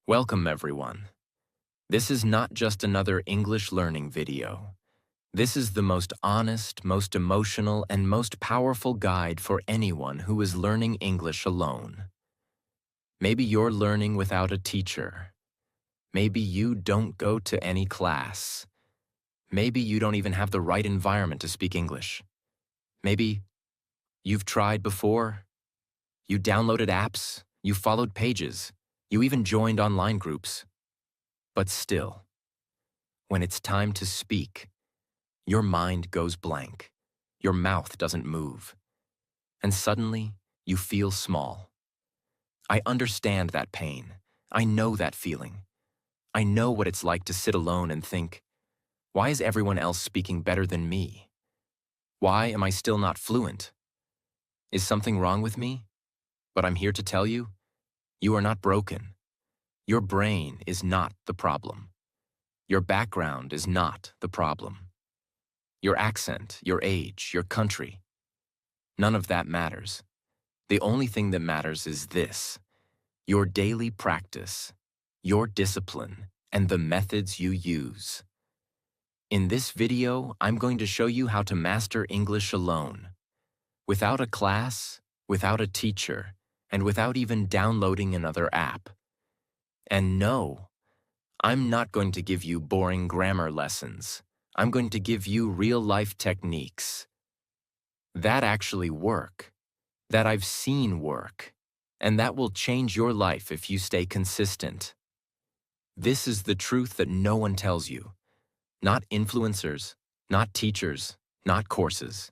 Welcome, everyone. This is not just another English learning video. This is the most honest, most emotional, and most powerful guide for anyone who is learning English alone. Maybe you're learning without a teacher. Maybe you don't go to any class. Maybe you don't even have the right environment to speak English. Maybe you've tried before. You downloaded apps, you followed pages, you even joined online groups. But still, when it's time to speak, your mind goes blank. Your mouth doesn't move. And suddenly, you feel small. I understand that pain. I know that feeling. I know what it's like to sit alone and think, why is everyone else speaking better than me? Why am I still not fluent? Is something wrong with me? But I'm here to tell you, you are not broken. Your brain is not the problem. Your background is not the problem. Your accent, your age, your country, none of that matters. The only thing that matters is this: your daily practice, your discipline, and the methods you use. In this video, I'm going to show you how to master English alone, without a class, without a teacher, and without even downloading another app. And no, I'm not going to give you boring grammar lessons. I'm going to give you real-life techniques that actually work, that I've seen work, and that will change your life if you stay consistent. This is the truth that no one tells you. Not influencers, not teachers, not courses,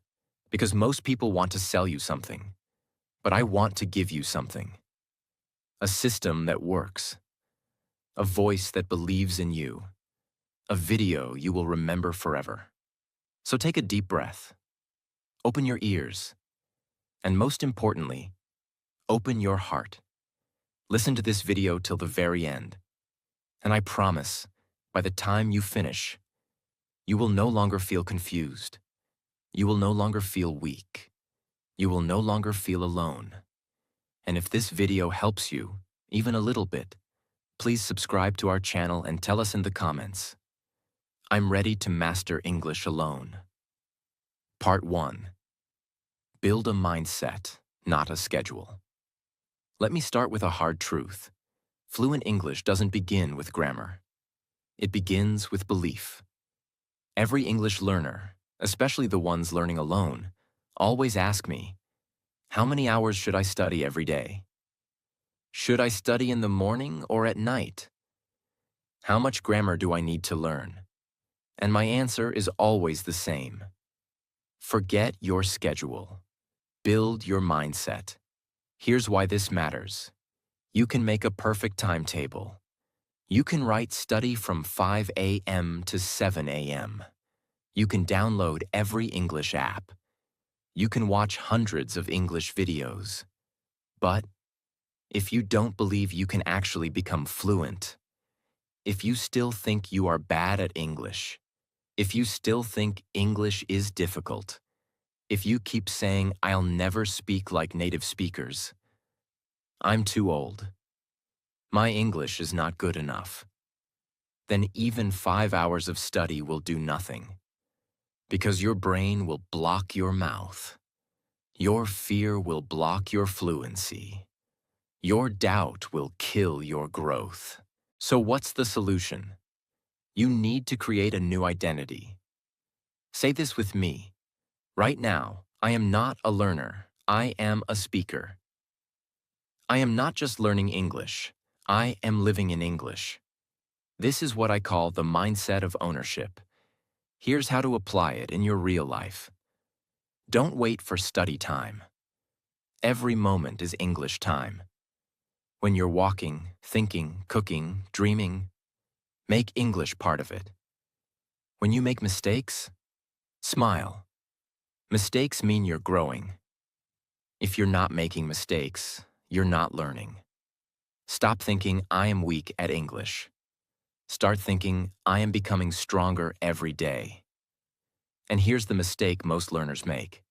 because most people want to sell you something. But I want to give you something. A system that works. A voice that believes in you. A video you will remember forever. So take a deep breath. Open your ears. And most importantly, open your heart. Listen to this video till the very end. And I promise, by the time you finish, you will no longer feel confused. You will no longer feel weak. You will no longer feel alone. And if this video helps you, even a little bit, please subscribe to our channel and tell us in the comments. I'm ready to master English alone. Part 1. Build a mindset, not a schedule. Let me start with a hard truth. Fluent English doesn't begin with grammar. It begins with belief. Every English learner, especially the ones learning alone, always ask me, how many hours should I study every day? Should I study in the morning or at night? How much grammar do I need to learn? And my answer is always the same. Forget your schedule. Build your mindset. Here's why this matters. You can make a perfect timetable. You can write study from 5 a.m. to 7 a.m. You can download every English app. You can watch hundreds of English videos. But if you don't believe you can actually become fluent, if you still think you are bad at English, if you still think English is difficult, if you keep saying, I'll never speak like native speakers, I'm too old, my English is not good enough, then even 5 hours of study will do nothing, because your brain will block your mouth. Your fear will block your fluency. Your doubt will kill your growth. So what's the solution? You need to create a new identity. Say this with me. Right now, I am not a learner. I am a speaker. I am not just learning English. I am living in English. This is what I call the mindset of ownership. Here's how to apply it in your real life. Don't wait for study time. Every moment is English time. When you're walking, thinking, cooking, dreaming, make English part of it. When you make mistakes, smile. Mistakes mean you're growing. If you're not making mistakes, you're not learning. Stop thinking, I am weak at English. Start thinking, I am becoming stronger every day. And here's the mistake most learners make.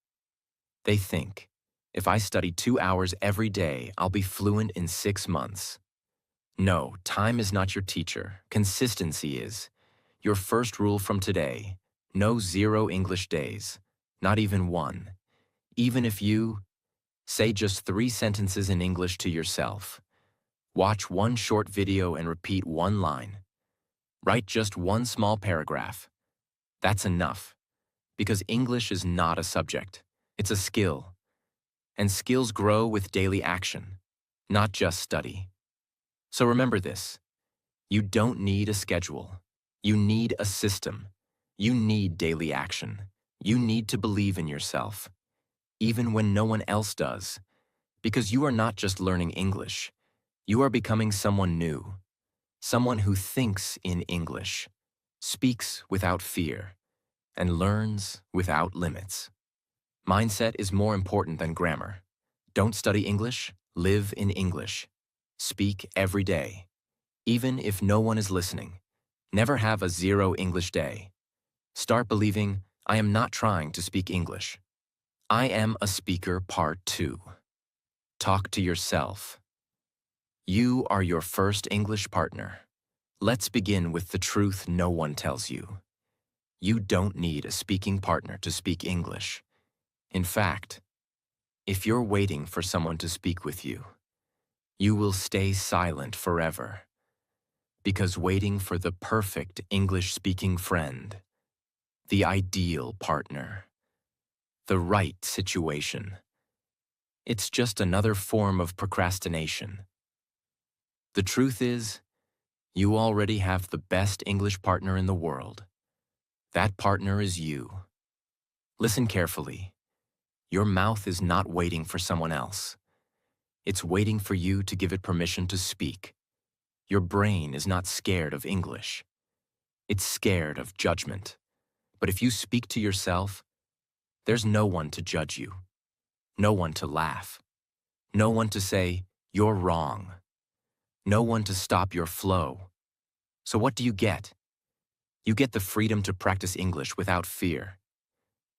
They think, if I study 2 hours every day, I'll be fluent in 6 months. No, time is not your teacher. Consistency is. Your first rule from today: no 0 English days, not even one. Even if you say just 3 sentences in English to yourself, watch one short video and repeat one line, write just one small paragraph, that's enough. Because English is not a subject, it's a skill. And skills grow with daily action, not just study. So remember this: you don't need a schedule. You need a system. You need daily action. You need to believe in yourself, even when no one else does. Because you are not just learning English. You are becoming someone new. Someone who thinks in English, speaks without fear, and learns without limits. Mindset is more important than grammar. Don't study English, live in English. Speak every day, even if no one is listening. Never have a 0 English day. Start believing, I am not trying to speak English. I am a speaker part 2. Talk to yourself. You are your first English partner. Let's begin with the truth no one tells you. You don't need a speaking partner to speak English. In fact, if you're waiting for someone to speak with you, you will stay silent forever. Because waiting for the perfect English-speaking friend, the ideal partner, the right situation, it's just another form of procrastination. The truth is, you already have the best English partner in the world. That partner is you. Listen carefully. Your mouth is not waiting for someone else. It's waiting for you to give it permission to speak. Your brain is not scared of English. It's scared of judgment. But if you speak to yourself, there's no one to judge you. No one to laugh. No one to say, you're wrong. No one to stop your flow. So what do you get? You get the freedom to practice English without fear.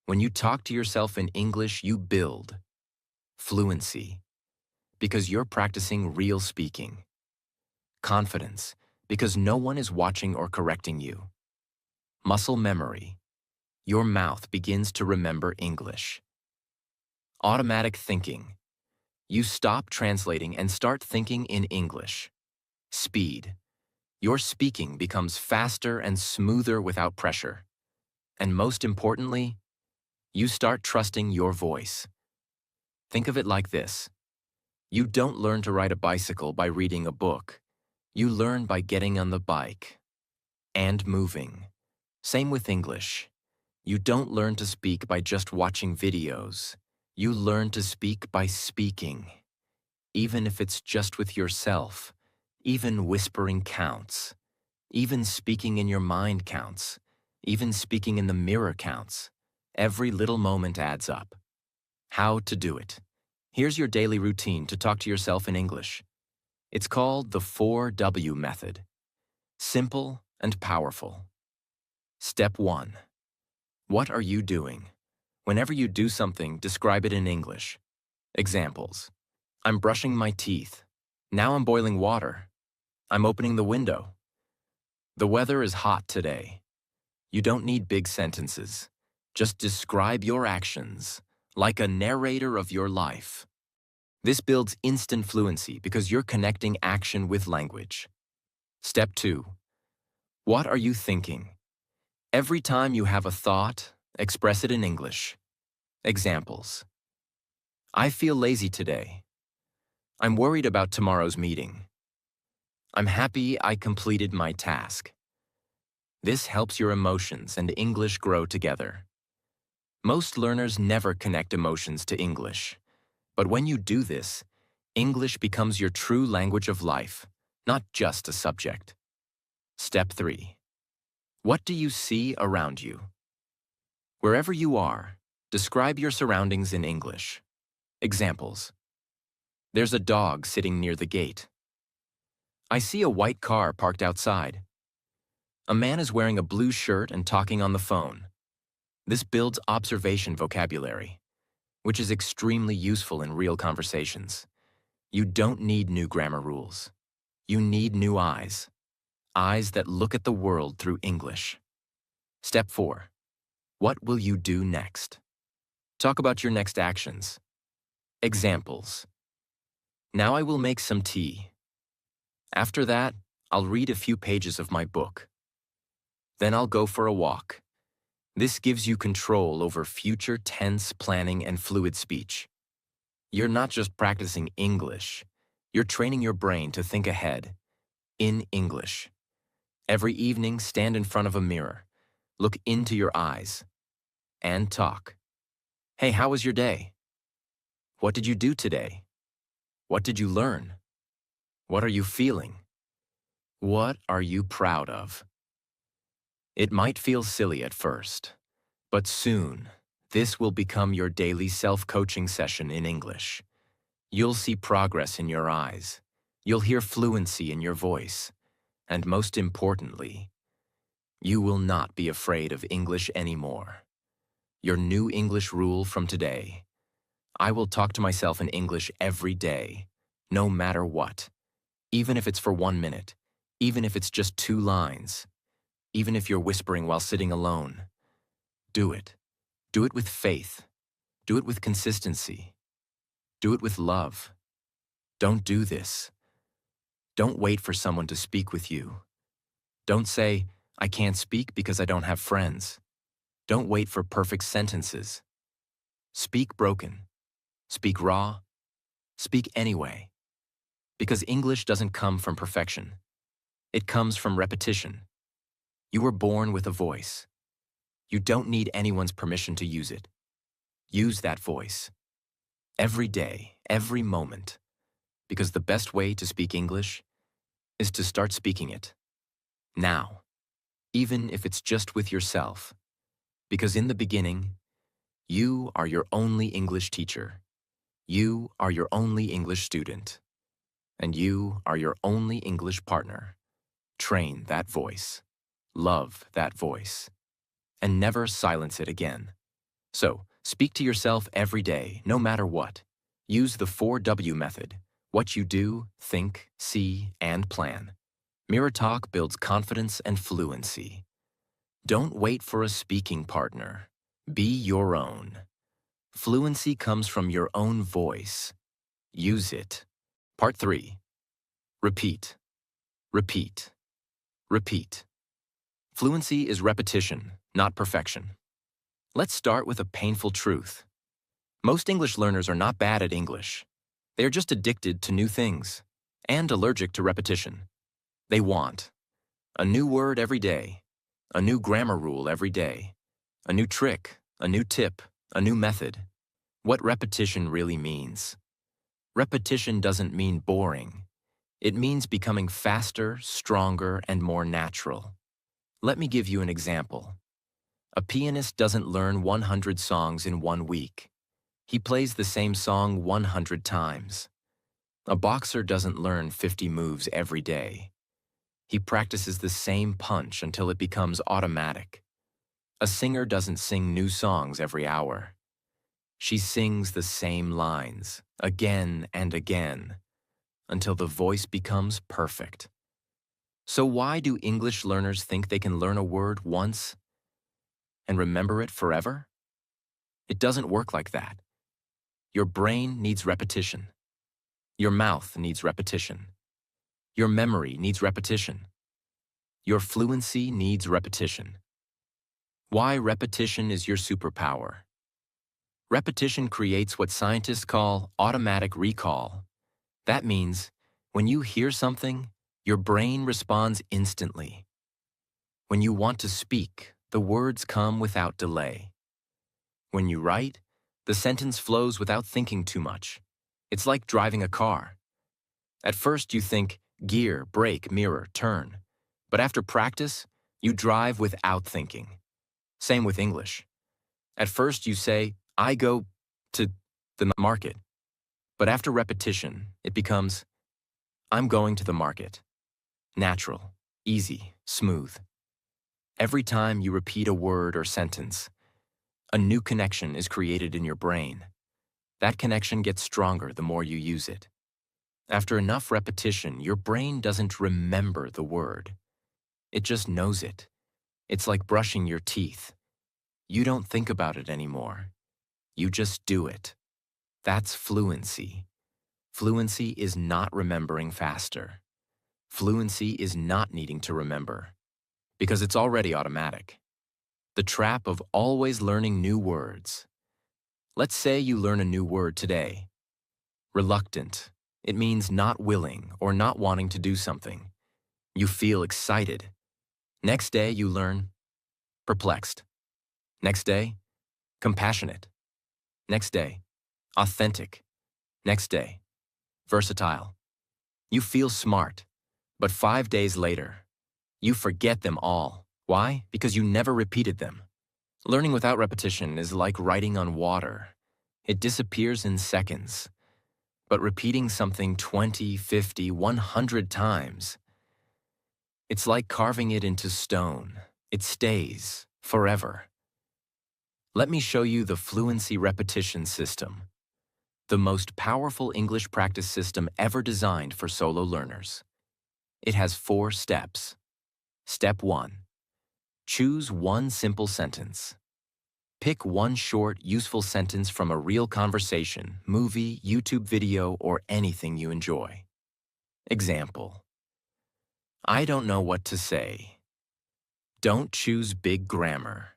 When you talk to yourself in English, you build fluency, because you're practicing real speaking. Confidence, because no one is watching or correcting you. Muscle memory, your mouth begins to remember English. Automatic thinking, you stop translating and start thinking in English. Speed, your speaking becomes faster and smoother without pressure. And most importantly, you start trusting your voice. Think of it like this: you don't learn to ride a bicycle by reading a book. You learn by getting on the bike and moving. Same with English. You don't learn to speak by just watching videos. You learn to speak by speaking. Even if it's just with yourself, even whispering counts. Even speaking in your mind counts. Even speaking in the mirror counts. Every little moment adds up. How to do it. Here's your daily routine to talk to yourself in English. It's called the 4W method. Simple and powerful. Step 1. What are you doing? Whenever you do something, describe it in English. Examples: I'm brushing my teeth. Now I'm boiling water. I'm opening the window. The weather is hot today. You don't need big sentences. Just describe your actions, like a narrator of your life. This builds instant fluency because you're connecting action with language. Step 2. What are you thinking? Every time you have a thought, express it in English. Examples: I feel lazy today. I'm worried about tomorrow's meeting. I'm happy I completed my task. This helps your emotions and English grow together. Most learners never connect emotions to English. But when you do this, English becomes your true language of life, not just a subject. Step 3. What do you see around you? Wherever you are, describe your surroundings in English. Examples: there's a dog sitting near the gate. I see a white car parked outside. A man is wearing a blue shirt and talking on the phone. This builds observation vocabulary, which is extremely useful in real conversations. You don't need new grammar rules. You need new eyes. Eyes that look at the world through English. Step 4. What will you do next? Talk about your next actions. Examples. Now I will make some tea. After that, I'll read a few pages of my book. Then I'll go for a walk. This gives you control over future tense planning and fluid speech. You're not just practicing English, you're training your brain to think ahead, in English. Every evening, stand in front of a mirror, look into your eyes, and talk. Hey, how was your day? What did you do today? What did you learn? What are you feeling? What are you proud of? It might feel silly at first, but soon, this will become your daily self-coaching session in English. You'll see progress in your eyes. You'll hear fluency in your voice. And most importantly, you will not be afraid of English anymore. Your new English rule from today: I will talk to myself in English every day, no matter what. Even if it's for 1 minute, even if it's just 2 lines, even if you're whispering while sitting alone. Do it. Do it with faith. Do it with consistency. Do it with love. Don't do this. Don't wait for someone to speak with you. Don't say, I can't speak because I don't have friends. Don't wait for perfect sentences. Speak broken. Speak raw. Speak anyway. Because English doesn't come from perfection. It comes from repetition. You were born with a voice. You don't need anyone's permission to use it. Use that voice. Every day, every moment. Because the best way to speak English is to start speaking it. Now. Even if it's just with yourself. Because in the beginning, you are your only English teacher. You are your only English student. And you are your only English partner. Train that voice. Love that voice. And never silence it again. So, speak to yourself every day, no matter what. Use the 4W method. What you do, think, see, and plan. Mirror talk builds confidence and fluency. Don't wait for a speaking partner. Be your own. Fluency comes from your own voice. Use it. Part 3. Repeat. Repeat. Repeat. Fluency is repetition, not perfection. Let's start with a painful truth. Most English learners are not bad at English. They are just addicted to new things and allergic to repetition. They want a new word every day, a new grammar rule every day, a new trick, a new tip, a new method. What repetition really means. Repetition doesn't mean boring. It means becoming faster, stronger, and more natural. Let me give you an example. A pianist doesn't learn 100 songs in 1 week. He plays the same song 100 times. A boxer doesn't learn 50 moves every day. He practices the same punch until it becomes automatic. A singer doesn't sing new songs every hour. She sings the same lines, again and again, until the voice becomes perfect. So why do English learners think they can learn a word once and remember it forever? It doesn't work like that. Your brain needs repetition. Your mouth needs repetition. Your memory needs repetition. Your fluency needs repetition. Why repetition is your superpower. Repetition creates what scientists call automatic recall. That means, when you hear something, your brain responds instantly. When you want to speak, the words come without delay. When you write, the sentence flows without thinking too much. It's like driving a car. At first you think, gear, brake, mirror, turn. But after practice, you drive without thinking. Same with English. At first you say, I go to the market. But after repetition, it becomes, I'm going to the market. Natural, easy, smooth. Every time you repeat a word or sentence, a new connection is created in your brain. That connection gets stronger the more you use it. After enough repetition, your brain doesn't remember the word. It just knows it. It's like brushing your teeth. You don't think about it anymore. You just do it. That's fluency. Fluency is not remembering faster. Fluency is not needing to remember, because it's already automatic. The trap of always learning new words. Let's say you learn a new word today. Reluctant. It means not willing or not wanting to do something. You feel excited. Next day you learn perplexed. Next day, compassionate. Next day, authentic. Next day, versatile. You feel smart, but 5 days later, you forget them all. Why? Because you never repeated them. Learning without repetition is like writing on water. It disappears in seconds. But repeating something 20, 50, 100 times, it's like carving it into stone. It stays forever. Let me show you the fluency repetition system, the most powerful English practice system ever designed for solo learners. It has 4 steps. Step 1. Choose one simple sentence. Pick one short, useful sentence from a real conversation, movie, YouTube video, or anything you enjoy. Example: I don't know what to say. Don't choose big grammar.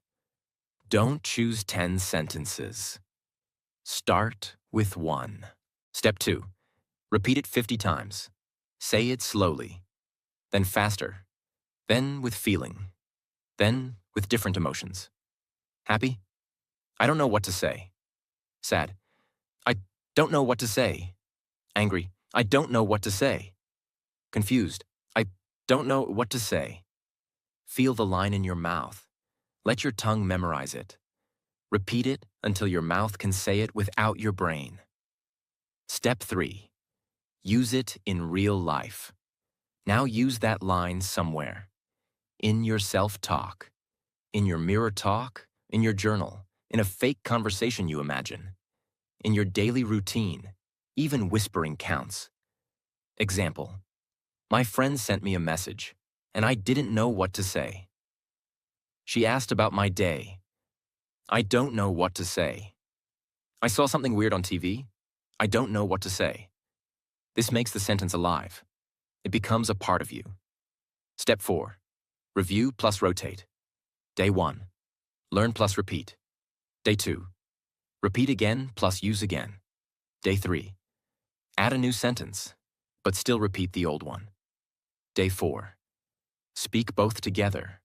Don't choose 10 sentences. Start with 1. Step 2. Repeat it 50 times. Say it slowly, then faster, then with feeling, then with different emotions. Happy? I don't know what to say. Sad. I don't know what to say. Angry. I don't know what to say. Confused. I don't know what to say. Feel the line in your mouth. Let your tongue memorize it. Repeat it until your mouth can say it without your brain. Step 3. Use it in real life. Now use that line somewhere. In your self-talk. In your mirror talk. In your journal. In a fake conversation you imagine. In your daily routine. Even whispering counts. Example: my friend sent me a message, and I didn't know what to say. She asked about my day. I don't know what to say. I saw something weird on TV. I don't know what to say. This makes the sentence alive. It becomes a part of you. Step 4. Review plus rotate. Day 1. Learn plus repeat. Day 2. Repeat again plus use again. Day 3. Add a new sentence, but still repeat the old one. Day 4. Speak both together.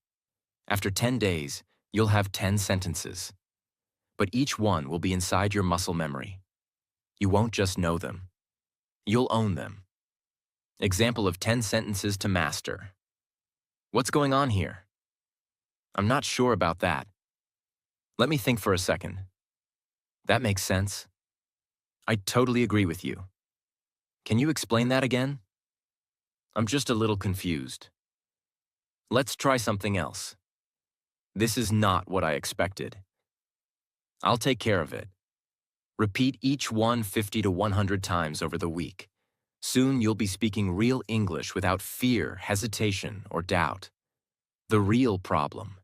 After 10 days, you'll have 10 sentences. But each one will be inside your muscle memory. You won't just know them. You'll own them. Example of 10 sentences to master. What's going on here? I'm not sure about that. Let me think for a second. That makes sense. I totally agree with you. Can you explain that again? I'm just a little confused. Let's try something else. This is not what I expected. I'll take care of it. Repeat each one 50 to 100 times over the week. Soon you'll be speaking real English without fear, hesitation, or doubt. The real problem: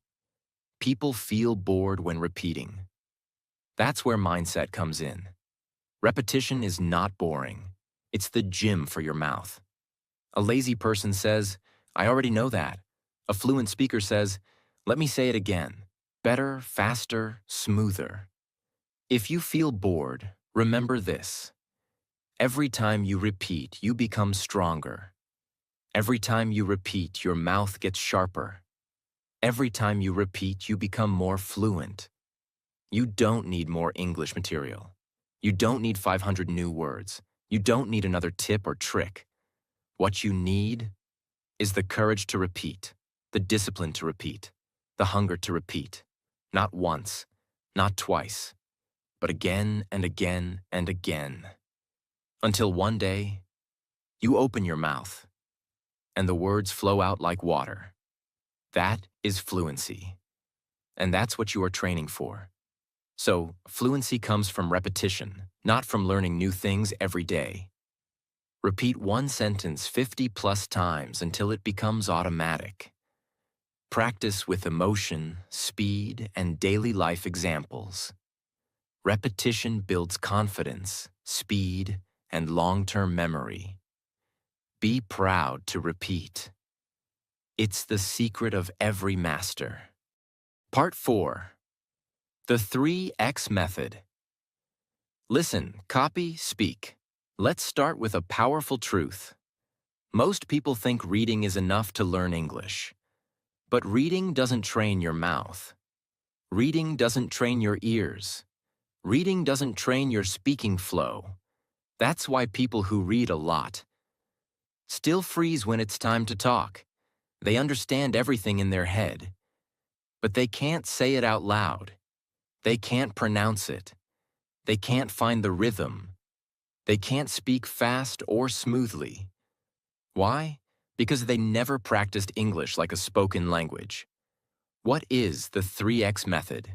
people feel bored when repeating. That's where mindset comes in. Repetition is not boring. It's the gym for your mouth. A lazy person says, I already know that. A fluent speaker says, let me say it again. Better, faster, smoother. If you feel bored, remember this. Every time you repeat, you become stronger. Every time you repeat, your mouth gets sharper. Every time you repeat, you become more fluent. You don't need more English material. You don't need 500 new words. You don't need another tip or trick. What you need is the courage to repeat, the discipline to repeat, the hunger to repeat. Not once, not twice, but again and again and again. Until one day, you open your mouth, and the words flow out like water. That is fluency, and that's what you are training for. So, fluency comes from repetition, not from learning new things every day. Repeat one sentence 50 plus times until it becomes automatic. Practice with emotion, speed, and daily life examples. Repetition builds confidence, speed, and long-term memory. Be proud to repeat. It's the secret of every master. Part 4. The 3X method. Listen, copy, speak. Let's start with a powerful truth. Most people think reading is enough to learn English. But reading doesn't train your mouth. Reading doesn't train your ears. Reading doesn't train your speaking flow. That's why people who read a lot still freeze when it's time to talk. They understand everything in their head, but they can't say it out loud. They can't pronounce it. They can't find the rhythm. They can't speak fast or smoothly. Why? Because they never practiced English like a spoken language. What is the 3X method?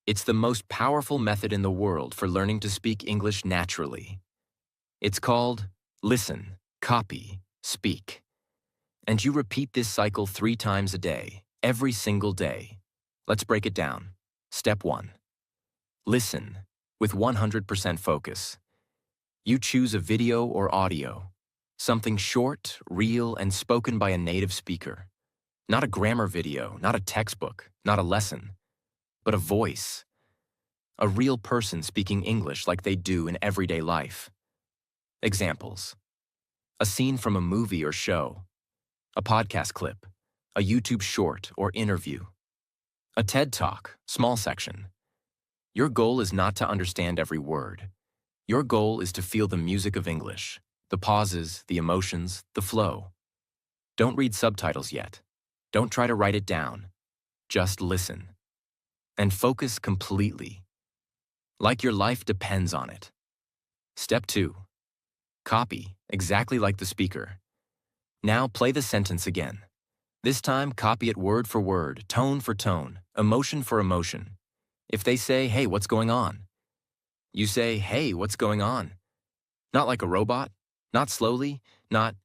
It's the most powerful method in the world for learning to speak English naturally. It's called listen, copy, speak. And you repeat this cycle 3 times a day, every single day. Let's break it down. Step 1. Listen with 100% focus. You choose a video or audio, something short, real, and spoken by a native speaker. Not a grammar video, not a textbook, not a lesson, but a voice. A real person speaking English like they do in everyday life. Examples. A scene from a movie or show. A podcast clip. A YouTube short or interview. A TED Talk, small section. Your goal is not to understand every word. Your goal is to feel the music of English, the pauses, the emotions, the flow. Don't read subtitles yet. Don't try to write it down. Just listen. And focus completely. Like your life depends on it. Step 2. Copy, exactly like the speaker. Now play the sentence again. This time, copy it word for word, tone for tone, emotion for emotion. If they say, "Hey, what's going on?" you say, "Hey, what's going on?" Not like a robot, not slowly, not,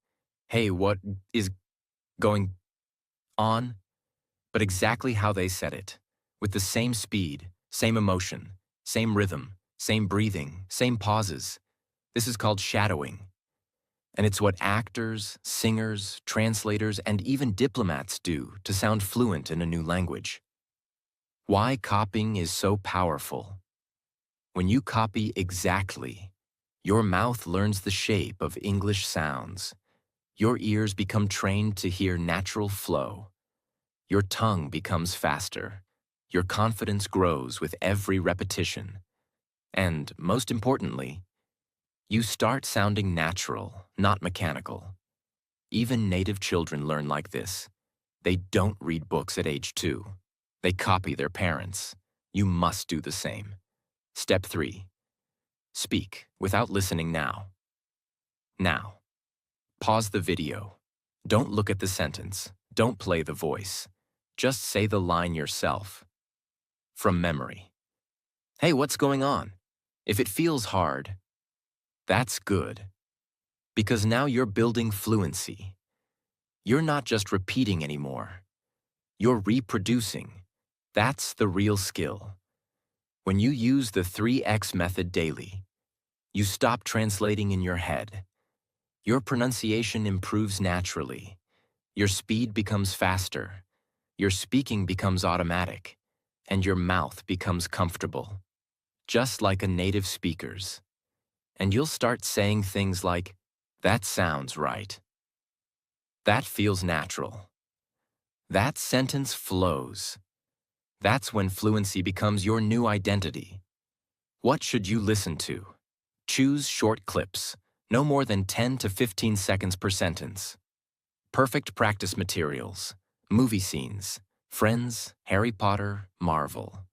"Hey, what is going on?" but exactly how they said it, with the same speed, same emotion, same rhythm, same breathing, same pauses. This is called shadowing. And it's what actors, singers, translators, and even diplomats do to sound fluent in a new language. Why copying is so powerful. When you copy exactly, your mouth learns the shape of English sounds. Your ears become trained to hear natural flow. Your tongue becomes faster. Your confidence grows with every repetition. And, most importantly, you start sounding natural, not mechanical. Even native children learn like this. They don't read books at age 2. They copy their parents. You must do the same. Step 3. Speak without listening now. Now. Pause the video. Don't look at the sentence. Don't play the voice. Just say the line yourself. From memory. "Hey, what's going on?" If it feels hard, that's good. Because now you're building fluency. You're not just repeating anymore. You're reproducing. That's the real skill. When you use the 3X method daily, you stop translating in your head. Your pronunciation improves naturally. Your speed becomes faster. Your speaking becomes automatic. And your mouth becomes comfortable. Just like a native speaker's. And you'll start saying things like, "That sounds right. That feels natural. That sentence flows." That's when fluency becomes your new identity. What should you listen to? Choose short clips, no more than 10 to 15 seconds per sentence. Perfect practice materials, movie scenes, Friends, Harry Potter, Marvel.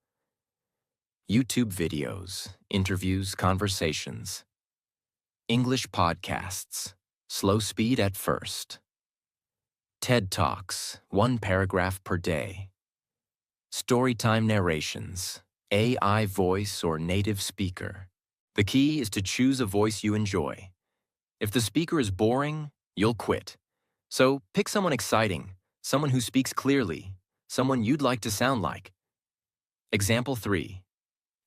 YouTube videos, interviews, conversations. English podcasts, slow speed at first. TED Talks, 1 paragraph per day. Storytime narrations, AI voice or native speaker. The key is to choose a voice you enjoy. If the speaker is boring, you'll quit. So pick someone exciting, someone who speaks clearly, someone you'd like to sound like. Example 3.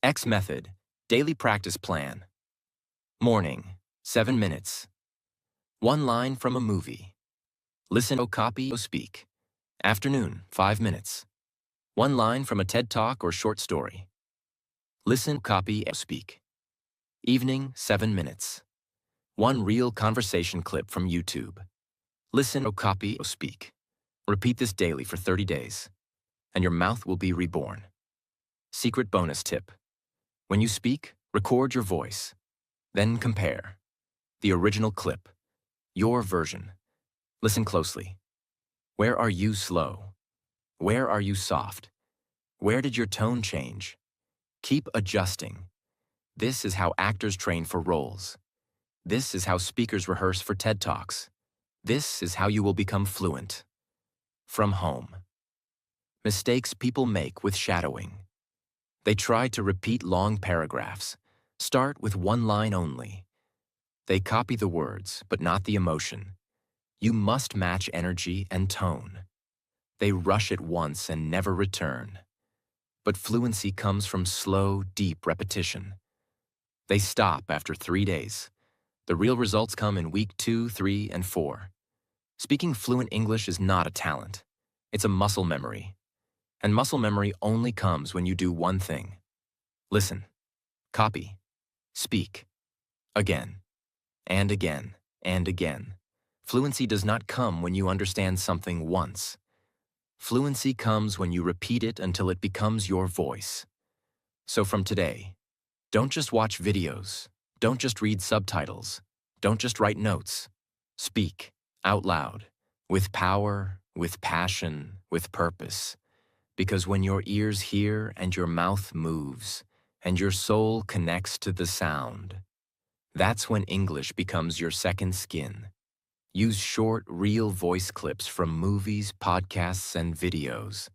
X method, daily practice plan. Morning, 7 minutes. One line from a movie. Listen, copy, speak. Afternoon, 5 minutes. One line from a TED Talk or short story. Listen, copy, speak. Evening, 7 minutes. One real conversation clip from YouTube. Listen, copy, speak. Repeat this daily for 30 days, and your mouth will be reborn. Secret bonus tip. When you speak, record your voice. Then compare. The original clip. Your version. Listen closely. Where are you slow? Where are you soft? Where did your tone change? Keep adjusting. This is how actors train for roles. This is how speakers rehearse for TED Talks. This is how you will become fluent. From home. Mistakes people make with shadowing. They try to repeat long paragraphs. Start with one line only. They copy the words, but not the emotion. You must match energy and tone. They rush it once and never return. But fluency comes from slow, deep repetition. They stop after 3 days. The real results come in week 2, 3, and 4. Speaking fluent English is not a talent. It's a muscle memory. And muscle memory only comes when you do one thing. Listen, copy, speak, again, and again, and again. Fluency does not come when you understand something once. Fluency comes when you repeat it until it becomes your voice. So from today, don't just watch videos. Don't just read subtitles. Don't just write notes. Speak out loud, with power, with passion, with purpose. Because when your ears hear and your mouth moves, and your soul connects to the sound, that's when English becomes your second skin. Use short, real voice clips from movies, podcasts, and videos.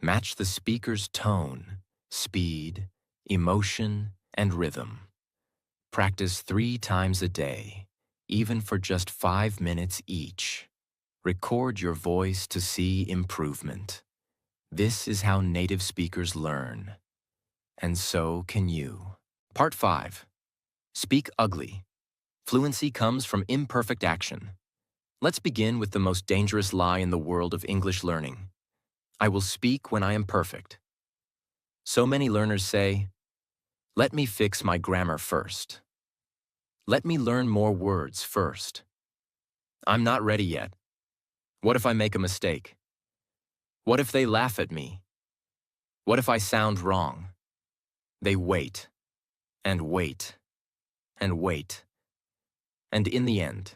Match the speaker's tone, speed, emotion, and rhythm. Practice 3 times a day, even for just 5 minutes each. Record your voice to see improvement. This is how native speakers learn. And so can you. Part 5. Speak ugly. Fluency comes from imperfect action. Let's begin with the most dangerous lie in the world of English learning. I will speak when I am perfect. So many learners say, let me fix my grammar first. Let me learn more words first. I'm not ready yet. What if I make a mistake? What if they laugh at me? What if I sound wrong? They wait, and wait, and wait. And in the end,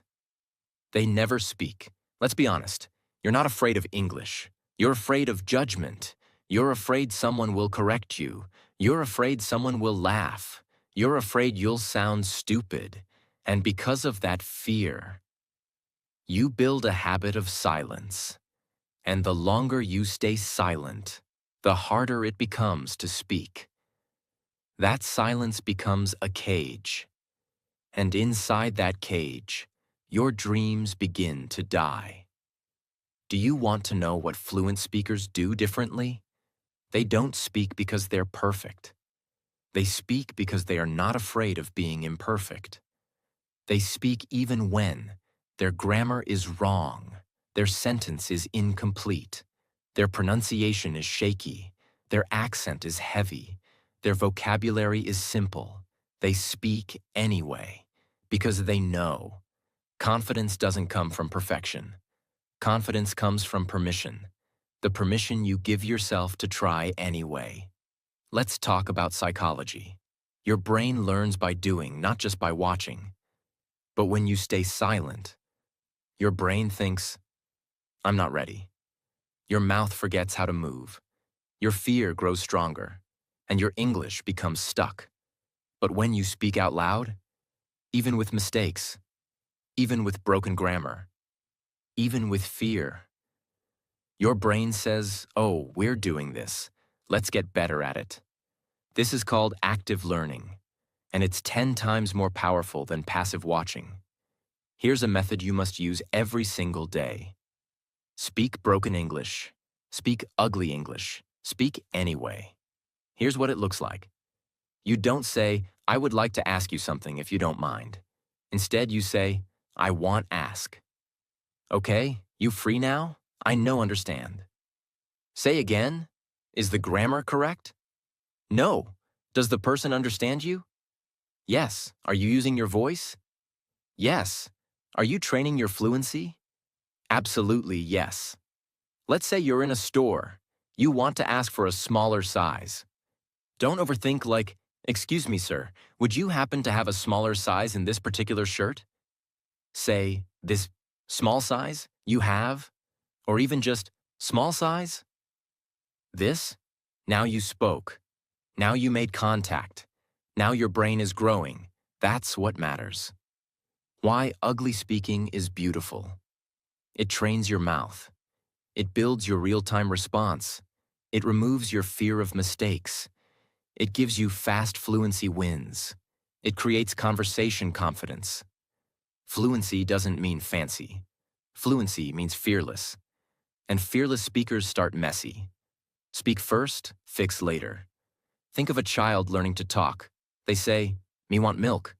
they never speak. Let's be honest. You're not afraid of English. You're afraid of judgment. You're afraid someone will correct you. You're afraid someone will laugh. You're afraid you'll sound stupid. And because of that fear, you build a habit of silence. And the longer you stay silent, the harder it becomes to speak. That silence becomes a cage. And inside that cage, your dreams begin to die. Do you want to know what fluent speakers do differently? They don't speak because they're perfect. They speak because they are not afraid of being imperfect. They speak even when their grammar is wrong, their sentence is incomplete, their pronunciation is shaky, their accent is heavy, their vocabulary is simple. They speak anyway because they know. Confidence doesn't come from perfection. Confidence comes from permission, the permission you give yourself to try anyway. Let's talk about psychology. Your brain learns by doing, not just by watching. But when you stay silent, your brain thinks, I'm not ready. Your mouth forgets how to move. Your fear grows stronger, and your English becomes stuck. But when you speak out loud, even with mistakes, even with broken grammar, even with fear, your brain says, oh, we're doing this. Let's get better at it. This is called active learning, and it's 10 times more powerful than passive watching. Here's a method you must use every single day. Speak broken English. Speak ugly English. Speak anyway. Here's what it looks like. You don't say, I would like to ask you something if you don't mind. Instead, you say, I want ask. Okay, you free now? I no understand. Say again. Is the grammar correct? No. Does the person understand you? Yes. Are you using your voice? Yes. Are you training your fluency? Absolutely yes. Let's say you're in a store. You want to ask for a smaller size. Don't overthink like, excuse me, sir, would you happen to have a smaller size in this particular shirt? Say, this small size you have, or even just small size? This? Now you spoke. Now you made contact. Now your brain is growing. That's what matters. Why ugly speaking is beautiful. It trains your mouth. It builds your real-time response. It removes your fear of mistakes. It gives you fast fluency wins. It creates conversation confidence. Fluency doesn't mean fancy. Fluency means fearless. And fearless speakers start messy. Speak first, fix later. Think of a child learning to talk. They say, me want milk.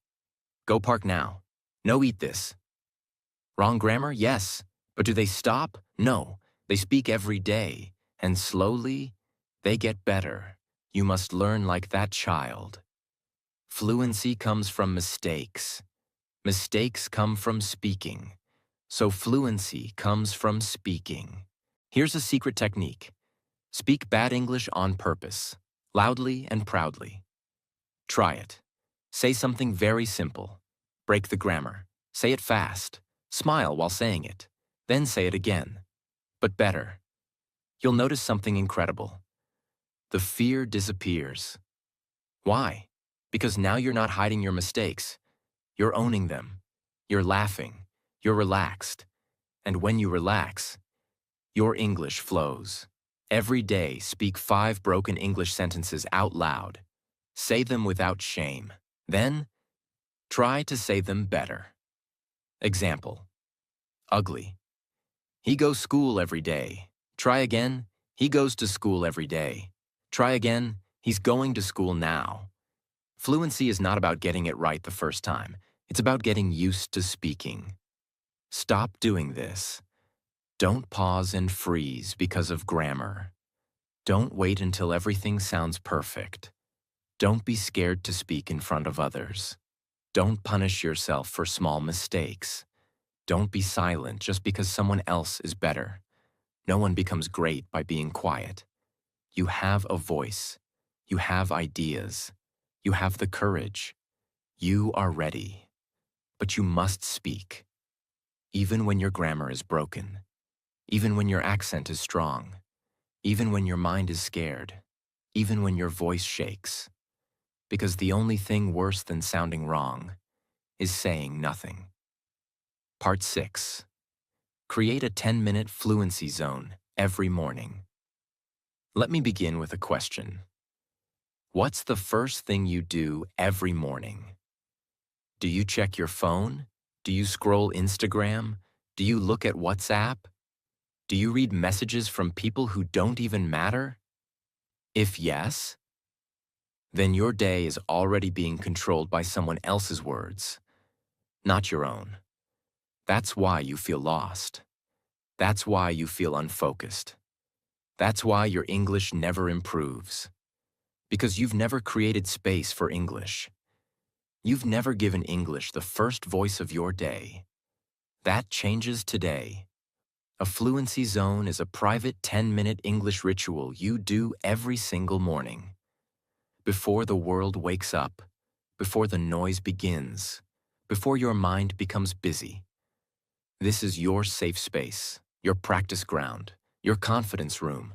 Go park now. No eat this. Wrong grammar? Yes. But do they stop? No. They speak every day. And slowly, they get better. You must learn like that child. Fluency comes from mistakes. Mistakes come from speaking. So fluency comes from speaking. Here's a secret technique. Speak bad English on purpose, loudly and proudly. Try it. Say something very simple. Break the grammar. Say it fast. Smile while saying it. Then say it again. But better. You'll notice something incredible. The fear disappears. Why? Because now you're not hiding your mistakes. You're owning them. You're laughing. You're relaxed. And when you relax, your English flows. Every day, speak 5 broken English sentences out loud. Say them without shame. Then, try to say them better. Example. Ugly. He goes school every day. Try again. He goes to school every day. Try again. He's going to school now. Fluency is not about getting it right the first time. It's about getting used to speaking. Stop doing this. Don't pause and freeze because of grammar. Don't wait until everything sounds perfect. Don't be scared to speak in front of others. Don't punish yourself for small mistakes. Don't be silent just because someone else is better. No one becomes great by being quiet. You have a voice. You have ideas. You have the courage. You are ready. But you must speak. Even when your grammar is broken. Even when your accent is strong. Even when your mind is scared. Even when your voice shakes. Because the only thing worse than sounding wrong is saying nothing. Part 6. Create a 10-minute fluency zone every morning. Let me begin with a question. What's the first thing you do every morning? Do you check your phone? Do you scroll Instagram? Do you look at WhatsApp? Do you read messages from people who don't even matter? If yes, then your day is already being controlled by someone else's words, not your own. That's why you feel lost. That's why you feel unfocused. That's why your English never improves. Because you've never created space for English. You've never given English the first voice of your day. That changes today. A fluency zone is a private 10-minute English ritual you do every single morning. Before the world wakes up, before the noise begins, before your mind becomes busy. This is your safe space, your practice ground, your confidence room,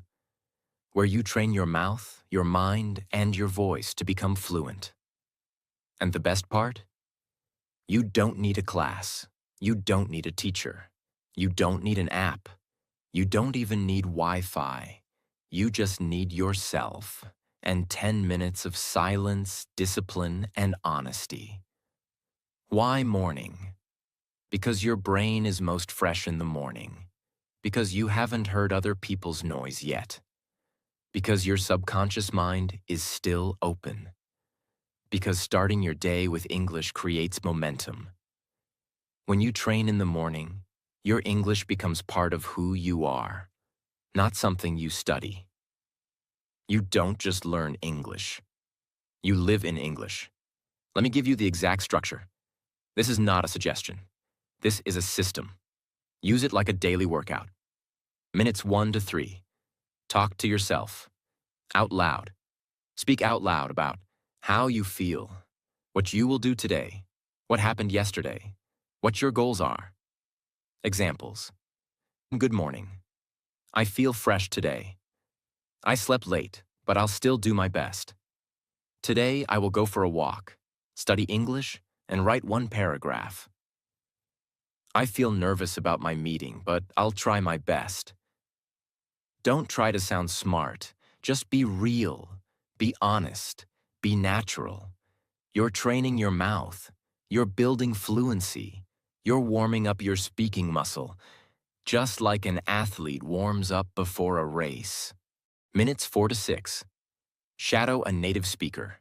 where you train your mouth, your mind, and your voice to become fluent. And the best part? You don't need a class. You don't need a teacher. You don't need an app. You don't even need Wi-Fi. You just need yourself and 10 minutes of silence, discipline, and honesty. Why morning? Because your brain is most fresh in the morning. Because you haven't heard other people's noise yet. Because your subconscious mind is still open. Because starting your day with English creates momentum. When you train in the morning, your English becomes part of who you are, not something you study. You don't just learn English. You live in English. Let me give you the exact structure. This is not a suggestion. This is a system. Use it like a daily workout. Minutes 1 to 3. Talk to yourself. Out loud. Speak out loud about how you feel, what you will do today, what happened yesterday, what your goals are. Examples. Good morning. I feel fresh today. I slept late, but I'll still do my best. Today I will go for a walk, study English, and write one paragraph. I feel nervous about my meeting, but I'll try my best. Don't try to sound smart. Just be real. Be honest. Be natural. You're training your mouth. You're building fluency. You're warming up your speaking muscle, just like an athlete warms up before a race. Minutes 4 to 6. Shadow a native speaker.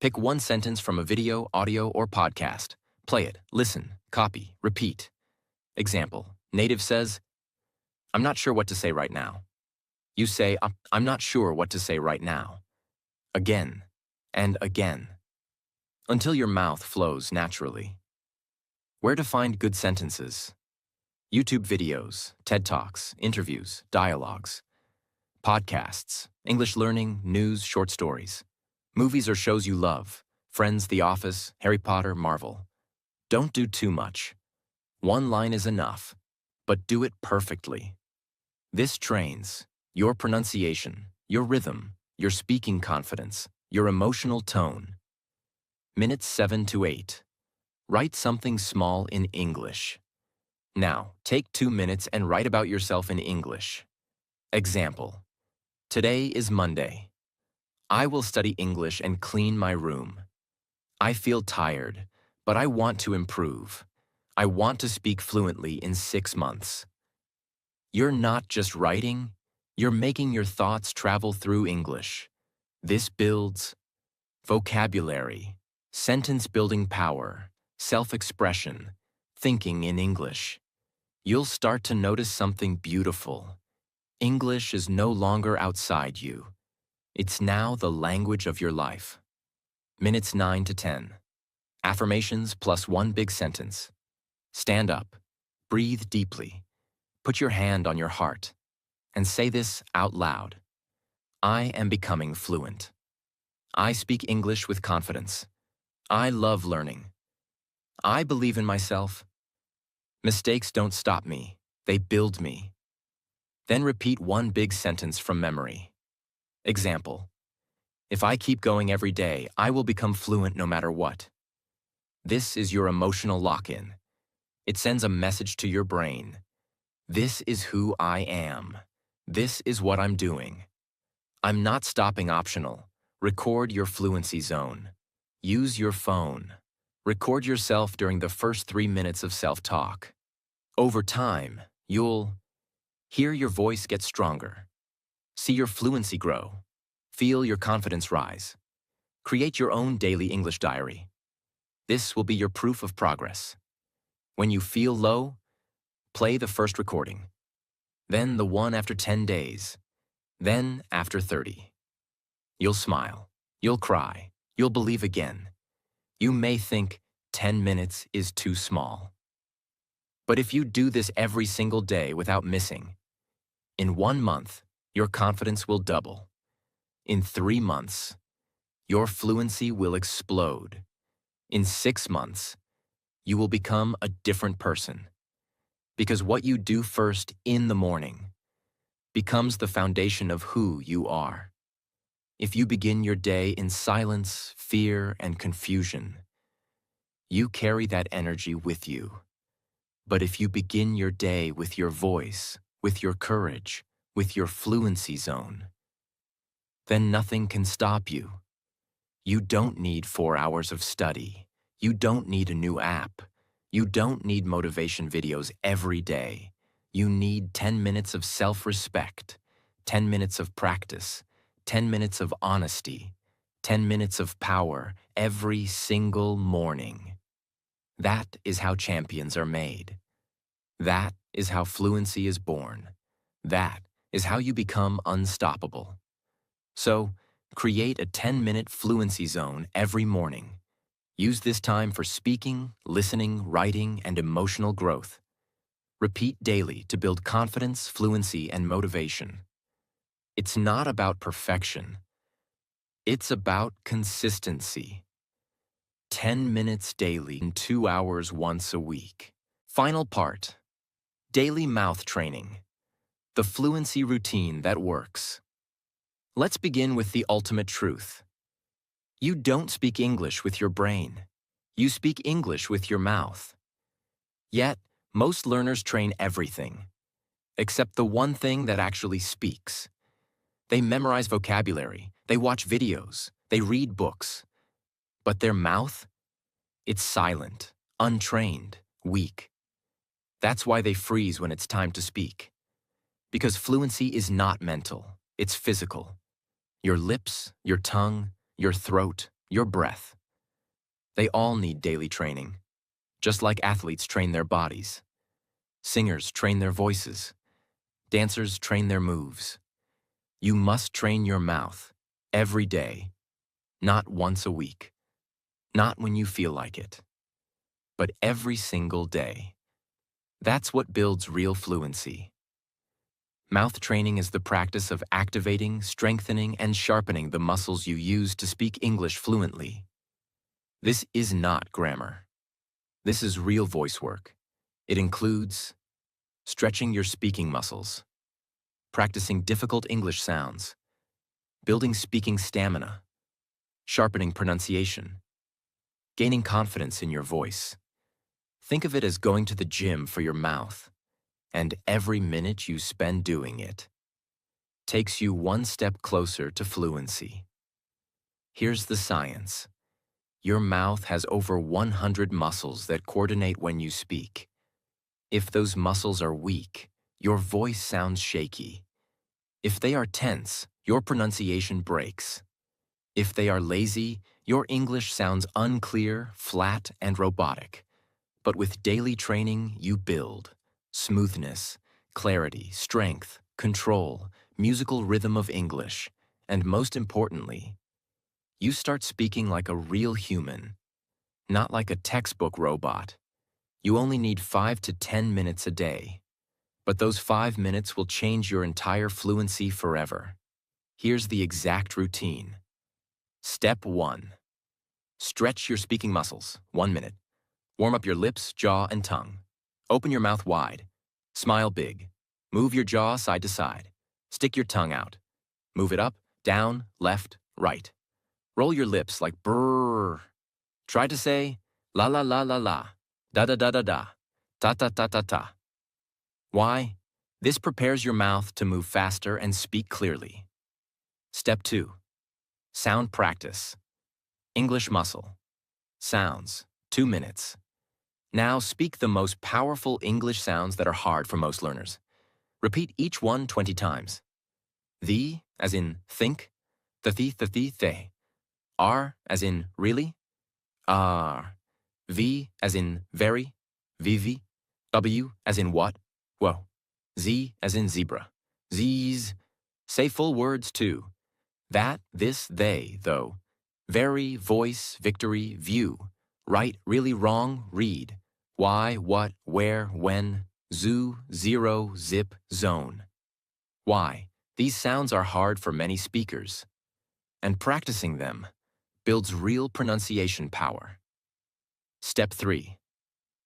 Pick one sentence from a video, audio, or podcast. Play it, listen, copy, repeat. Example, native says, I'm not sure what to say right now. You say, I'm not sure what to say right now. Again and again, until your mouth flows naturally. Where to find good sentences? YouTube videos, TED Talks, interviews, dialogues, podcasts, English learning, news, short stories, movies or shows you love, Friends, The Office, Harry Potter, Marvel. Don't do too much. One line is enough, but do it perfectly. This trains your pronunciation, your rhythm, your speaking confidence, your emotional tone. Minutes 7 to 8. Write something small in English. Now, take 2 minutes and write about yourself in English. Example. Today is Monday. I will study English and clean my room. I feel tired, but I want to improve. I want to speak fluently in 6 months. You're not just writing, you're making your thoughts travel through English. This builds vocabulary, sentence-building power, self-expression, thinking in English. You'll start to notice something beautiful. English is no longer outside you. It's now the language of your life. Minutes 9 to 10. Affirmations plus one big sentence. Stand up. Breathe deeply. Put your hand on your heart. And say this out loud. I am becoming fluent. I speak English with confidence. I love learning. I believe in myself. Mistakes don't stop me. They build me. Then repeat one big sentence from memory. Example. If I keep going every day, I will become fluent no matter what. This is your emotional lock-in. It sends a message to your brain. This is who I am. This is what I'm doing. I'm not stopping optional. Record your fluency zone. Use your phone. Record yourself during the first 3 minutes of self-talk. Over time, you'll hear your voice get stronger. See your fluency grow. Feel your confidence rise. Create your own daily English diary. This will be your proof of progress. When you feel low, play the first recording. Then the one after 10 days. Then after 30. You'll smile. You'll cry. You'll believe again. You may think 10 minutes is too small. But if you do this every single day without missing, in 1 month, your confidence will double. In 3 months, your fluency will explode. In 6 months, you will become a different person. Because what you do first in the morning becomes the foundation of who you are. If you begin your day in silence, fear, and confusion, you carry that energy with you. But if you begin your day with your voice, with your courage, with your fluency zone, then nothing can stop you. You don't need 4 hours of study. You don't need a new app. You don't need motivation videos every day. You need 10 minutes of self-respect, 10 minutes of practice, 10 minutes of honesty, 10 minutes of power every single morning. That is how champions are made. That is how fluency is born. That is how you become unstoppable. So, create a 10-minute fluency zone every morning. Use this time for speaking, listening, writing, and emotional growth. Repeat daily to build confidence, fluency, and motivation. It's not about perfection. It's about consistency. 10 minutes daily and 2 hours once a week. Final part. Daily mouth training. The fluency routine that works. Let's begin with the ultimate truth. You don't speak English with your brain. You speak English with your mouth. Yet, most learners train everything, except the one thing that actually speaks. They memorize vocabulary, they watch videos, they read books. But their mouth? It's silent, untrained, weak. That's why they freeze when it's time to speak. Because fluency is not mental, it's physical. Your lips, your tongue, your throat, your breath. They all need daily training, just like athletes train their bodies. Singers train their voices. Dancers train their moves. You must train your mouth every day, not once a week, not when you feel like it, but every single day. That's what builds real fluency. Mouth training is the practice of activating, strengthening, and sharpening the muscles you use to speak English fluently. This is not grammar. This is real voice work. It includes stretching your speaking muscles, practicing difficult English sounds, building speaking stamina, sharpening pronunciation, gaining confidence in your voice. Think of it as going to the gym for your mouth, and every minute you spend doing it takes you one step closer to fluency. Here's the science. Your mouth has over 100 muscles that coordinate when you speak. If those muscles are weak, your voice sounds shaky. If they are tense, your pronunciation breaks. If they are lazy, your English sounds unclear, flat, and robotic. But with daily training, you build smoothness, clarity, strength, control, musical rhythm of English, and most importantly, you start speaking like a real human, not like a textbook robot. You only need 5 to 10 minutes a day, but those 5 minutes will change your entire fluency forever. Here's the exact routine. Step 1. Stretch your speaking muscles, 1 minute. Warm up your lips, jaw, and tongue. Open your mouth wide. Smile big. Move your jaw side to side. Stick your tongue out. Move it up, down, left, right. Roll your lips like brrrr. Try to say la la la la la, da da da da da, ta ta ta ta ta. Why? This prepares your mouth to move faster and speak clearly. Step 2. Sound practice. English muscle. Sounds, 2 minutes. Now speak the most powerful English sounds that are hard for most learners. Repeat each one 20 times. The, as in think, the. R, as in really, R. V, as in very, vivi. W, as in what, whoa. Z, as in zebra, z's. Say full words too. That, this, they, though. Very, voice, victory, view. Right, really, wrong, read. Why, what, where, when. Zoo, zero, zip, zone. Why? These sounds are hard for many speakers. And practicing them builds real pronunciation power. Step 3.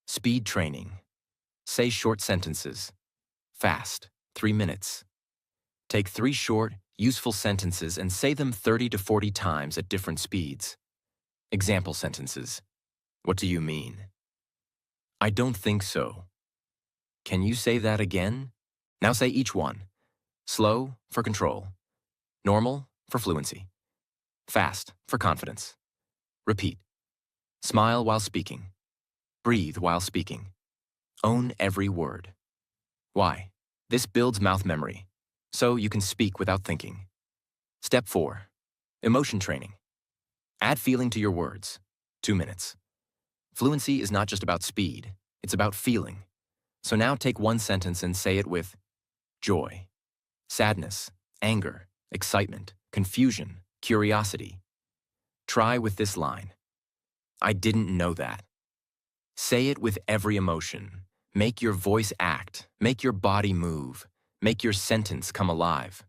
Speed training. Say short sentences. Fast, 3 minutes. Take 3 short, useful sentences and say them 30 to 40 times at different speeds. Example sentences. What do you mean? I don't think so. Can you say that again? Now say each one. Slow for control. Normal for fluency. Fast for confidence. Repeat. Smile while speaking. Breathe while speaking. Own every word. Why? This builds mouth memory, so you can speak without thinking. Step 4. Emotion training. Add feeling to your words. 2 minutes. Fluency is not just about speed, it's about feeling. So now take one sentence and say it with joy, sadness, anger, excitement, confusion, curiosity. Try with this line. I didn't know that. Say it with every emotion. Make your voice act. Make your body move. Make your sentence come alive.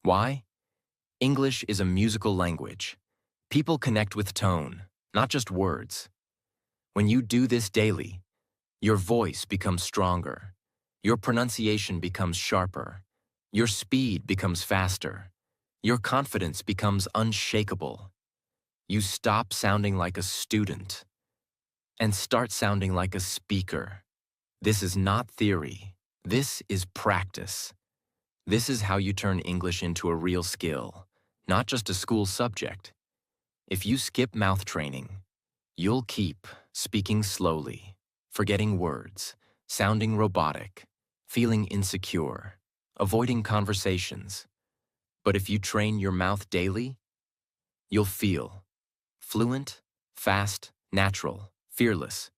Why? English is a musical language. People connect with tone, not just words. When you do this daily, your voice becomes stronger. Your pronunciation becomes sharper. Your speed becomes faster. Your confidence becomes unshakable. You stop sounding like a student and start sounding like a speaker. This is not theory. This is practice. This is how you turn English into a real skill, not just a school subject. If you skip mouth training, you'll keep speaking slowly, forgetting words, sounding robotic, feeling insecure, avoiding conversations. But if you train your mouth daily, you'll feel fluent, fast, natural, fearless,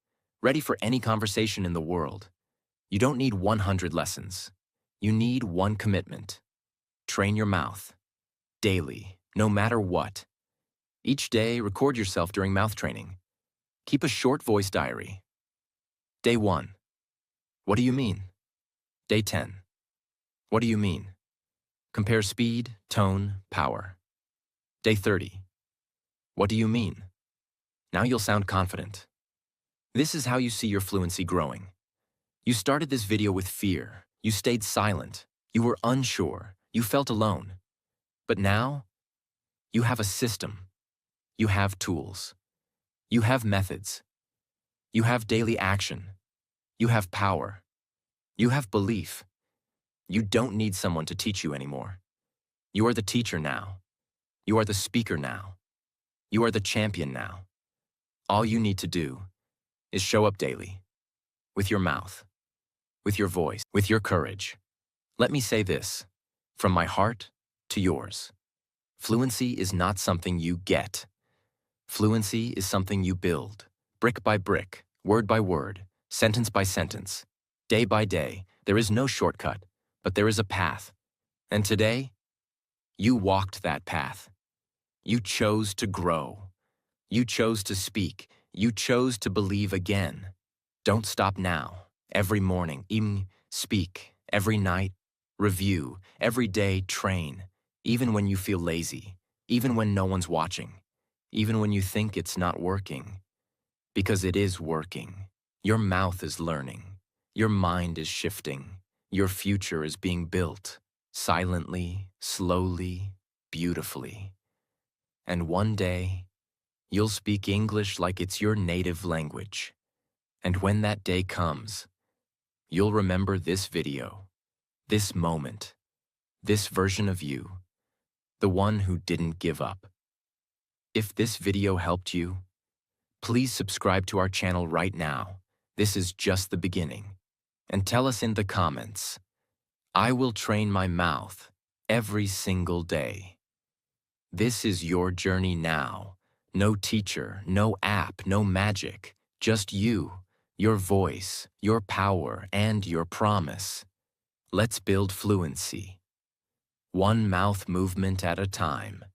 ready for any conversation in the world. You don't need 100 lessons. You need one commitment. Train your mouth. Daily, no matter what. Each day, record yourself during mouth training. Keep a short voice diary. Day 1. What do you mean? Day 10. What do you mean? Compare speed, tone, power. Day 30. What do you mean? Now you'll sound confident. This is how you see your fluency growing. You started this video with fear. You stayed silent. You were unsure. You felt alone. But now, you have a system. You have tools. You have methods. You have daily action. You have power. You have belief. You don't need someone to teach you anymore. You are the teacher now. You are the speaker now. You are the champion now. All you need to do is show up daily. With your mouth. With your voice. With your courage. Let me say this, from my heart to yours. Fluency is not something you get. Fluency is something you build, brick by brick, word by word, sentence by sentence, day by day. There is no shortcut, but there is a path. And today, you walked that path. You chose to grow. You chose to speak. You chose to believe again. Don't stop now. Every morning, speak. Every night, review. Every day, train. Even when you feel lazy. Even when no one's watching. Even when you think it's not working. Because it is working. Your mouth is learning. Your mind is shifting. Your future is being built. Silently, slowly, beautifully. And one day, you'll speak English like it's your native language. And when that day comes, you'll remember this video, this moment, this version of you, the one who didn't give up. If this video helped you, please subscribe to our channel right now. This is just the beginning. And tell us in the comments, I will train my mouth every single day. This is your journey now. No teacher, no app, no magic. Just you, your voice, your power, and your promise. Let's build fluency. One mouth movement at a time.